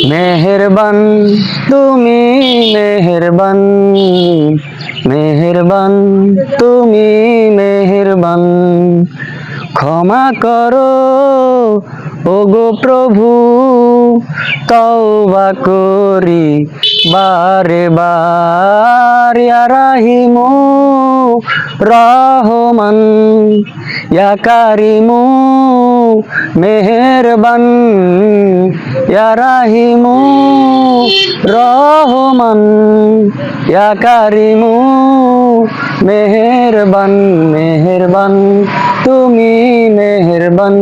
মেহেরবান তুমি, মেহেরবান, মেহেরবান তুমি, মেহেরবান। ক্ষমা করো ওগো প্রভু, তওবা করি বারে বার। ইয়া রাহিমু রহমান, ইয়া কারিমু মেহেরবান, ইয়া রাহিমু রহমান, ইয়া কারিমু মেহেরবান। মেহেরবান তুমি, মেহেরবান,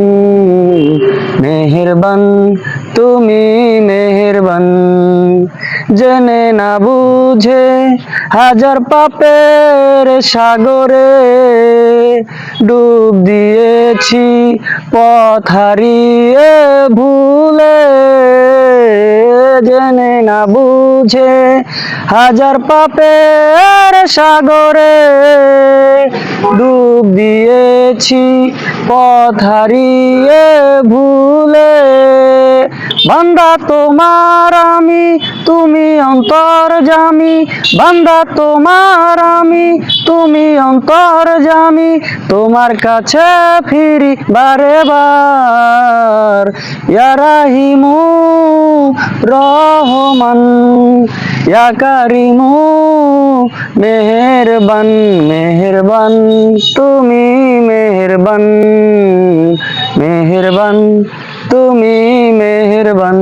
মেহেরবান তুমি, মেহেরবান। জেনে না বুঝে হাজার পাপের সাগরে ডুব দিয়েছি, পথ হারিয়ে ভুলে। জেনে না বুঝে হাজার পাপের সাগরে ডুব দিয়েছি, পথ হারিয়ে ভুলে। বান্দা তোমার আমি, তুমি অন্তর্যামী। বান্দা তোমার আমি, তুমি অন্তর্যামী। তোমার কাছে ফিরি বারে বার। ইয়া রাহিমু রহমান, ইয়া কারিমু মেহেরবান। মেহেরবান তুমি, মেহেরবান, মেহেরবান তুমি, মেহেরবান।